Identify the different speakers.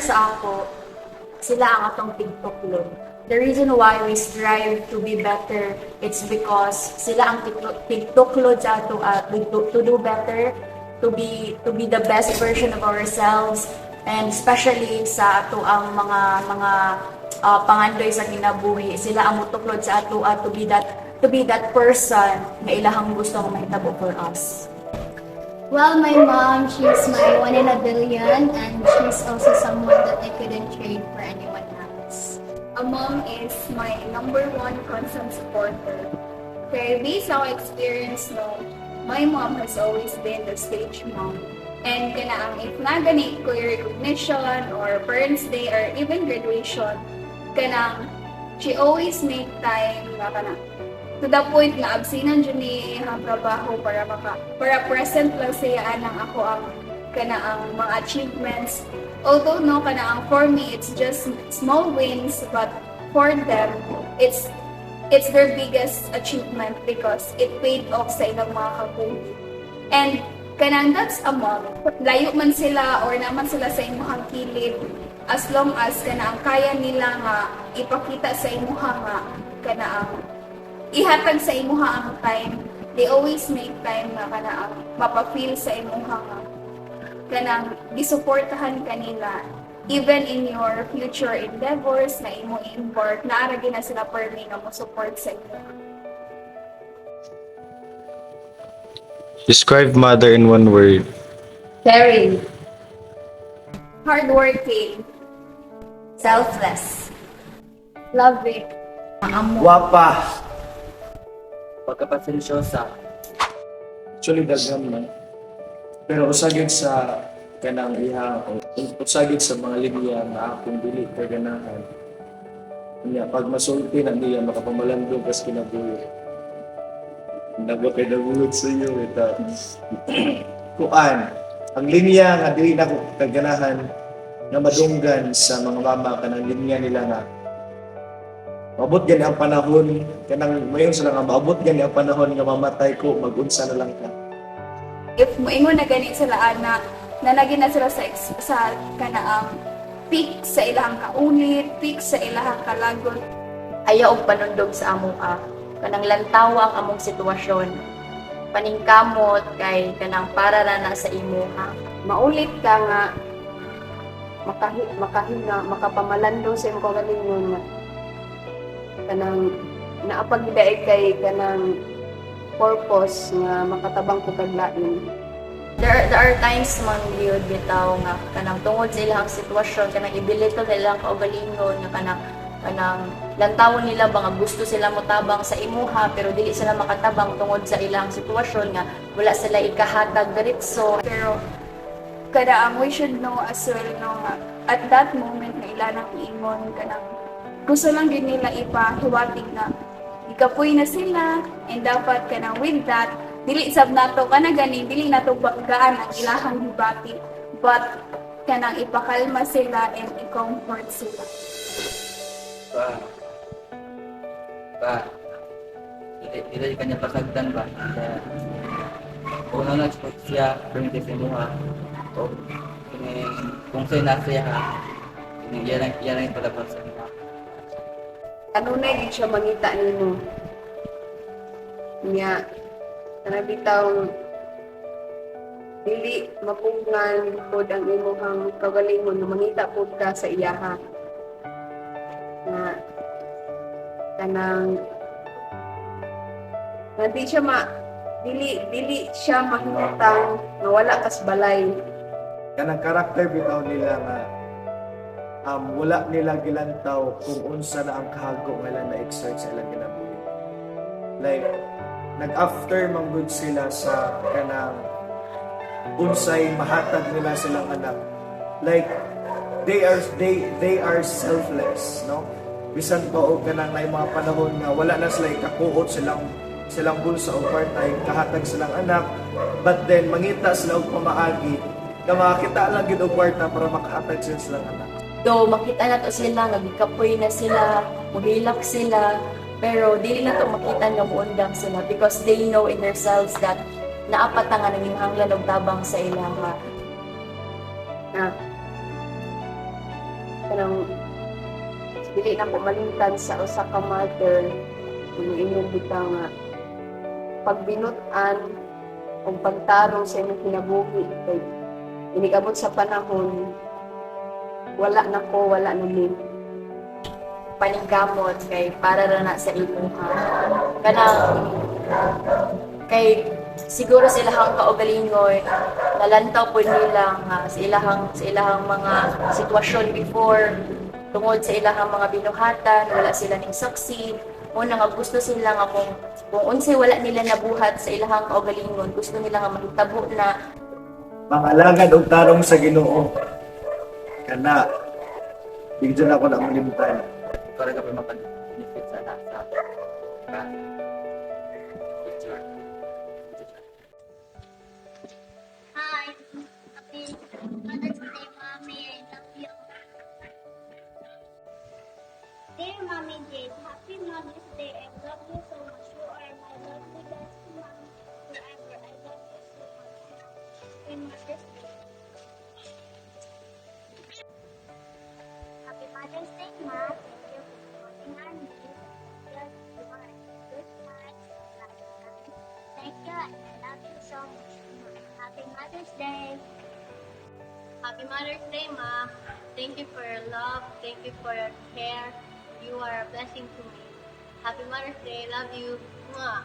Speaker 1: sa ako, sila ang atong tigtuklon. The reason why we strive to be better, it's because sila ang tigtuklod sa ato to do better, to be the best version of ourselves, and especially sa ato ang mga pangandoy sa kinabuhi. Sila ang mutuklod sa ato to be that person na ilahang gusto nga mahitabo for us.
Speaker 2: Well, my mom, she's my one in a billion, and she's also someone that I couldn't trade for anyone else.
Speaker 3: A mom is my number one constant supporter. Kaya based on experience, no, my mom has always been the stage mom. And kanaang if na gani ko yung recognition or Parents' Day or even graduation, kanang she always make time na kanang to the point na absinan dyan ni ang trabaho para present lang siya anang ako ang kanaang mga achievements. Although no kanaang for me it's just small wins, but for them it's their biggest achievement because it paid off sa ilang mga kapuhi. And kanang that's a mom. Layo man sila or naman sila sa imuhang kilid, as long as kanaang kaya nila nga ipakita sa imuha nga kanaang ihatag sa imuha ang time, they always make time na kanaang mapafeel sa imuha nga kanang gisuportahan kanila even in your future endeavors na imo i-embark, naaragi na sila permi nga mo support sa imo.
Speaker 4: Describe mother in one word.
Speaker 1: Caring,
Speaker 3: Hardworking,
Speaker 1: selfless,
Speaker 3: loving,
Speaker 5: Guwapa.
Speaker 6: Pagkapasensyosa,
Speaker 5: Actually, daghan man. Pero usagid sa kanang iha, o usagid sa mga linya na akong dili kay ganahan. Kanya, pag masulti na niya, makapamalandong kas kinabuhi. Nago kay nagulot sa iyo, ito. Kuan, ang linya nga dili na ko kaganahan na madunggan sa mga mama kanang linya nila nga maabot gani ang panahon kanang mayon sila nga maabot gani ang panahon nga mamatay ko magunsa na lang ka.
Speaker 3: if moingon na gani sila ana nanagi na sila sa kanaang peak sa ilang kaunit, peak sa ilang kalagot.
Speaker 1: ayaw og panundog sa amo kanang lantaw ang among sitwasyon, paningkamot kay kanang para na sa imuha. Maulit ka nga makahinga makapamalandong sa imong kaugalingon nga kanang naapagdaig kay kanang purpose nga makatabang ko kaglain. There are times man gyud bitaw nga kanang tungod sa ilang sitwasyon kanang ibilito sa ilang kaugalingon nga kanang lantawon nila ba nga gusto sila motabang sa imuha pero dili sila makatabang tungod sa ilang sitwasyon nga wala sila ikahatag diretso.
Speaker 3: Pero kadaang we should know as well no nga at that moment na ilanang iingon kanang gusto lang din nila ipahiwatig na ikapoy na sila and dapat kanang with that dili sab nato kana gani dili nato gaan ang ilahang hibati but kanang ipakalma sila and i-comfort sila.
Speaker 6: dili kanya pasagdan ba? Kaya, kung ano na-expect siya, permite sa imuha, o kung sa'yo na siya, yan ang ipalabas sa imuha.
Speaker 1: Ano na yun siya mangita nimo? Nya, bitaw dili mapungan pod ang imong kagalingon na mangita pod ka sa iyaha. Na kanang di siya dili siya mahimutang nga wala kas balay.
Speaker 5: Kanang karakter bitaw nila nga wala nila gilantaw kung unsa na ang kahago nga ilang na-exert sa ilang kinabuhi. Like, nag-after man good sila sa kanang unsay mahatag nila silang anak. Like, they are selfless, no? Bisan pa og kanang na mga panahon nga wala na sila ikakuot silang bulsa o part-time, kahatag silang anak, but then mangita sila og pamaagi na makakita lang gid og kwarta para makahatag sila silang anak.
Speaker 1: Do makita na to sila nga gikapoy na sila, muhilak sila, pero dili na to makita nga muundang sila because they know in themselves that naapata nga nanging hanglan og tabang sa ilang kanang dili na ko malingtan sa usa ka mother kung inyong bitaw nga pagbinutan o pagtarong sa inyong kinabuhi kay inigabot sa panahon wala na min
Speaker 7: paningkamot kay para ra na sa imuha kanang kay siguro sa ilahang kaugalingon nalantaw po nila nga sa ilahang mga sitwasyon before tungod sa ilahang mga binuhatan wala sila ning succeed una nga gusto sila nga kung unsay wala nila nabuhat sa ilahang kaugalingon gusto nila nga mahitabo na
Speaker 5: Mangalangad og tarong sa Ginoo. Kana bigyan ako na malimtan.
Speaker 6: Para ka pa maka-benefit sa nasa.
Speaker 2: Hi, happy Mother's Day, Mommy. I love you. Dear Mommy Jade, happy Mother's Day. I love you so much. You are my lovely best mom forever. I love you so much. Happy Mother's Day. Happy Mother's Day, Ma. Thank you for supporting our needs. Yes, you are a good wife. Thank you. I love you so much. Happy Mother's Day. Happy Mother's Day, Ma. Thank you for your love. Thank you for your care. You are a blessing to me. Happy Mother's Day. Love you. Mwah.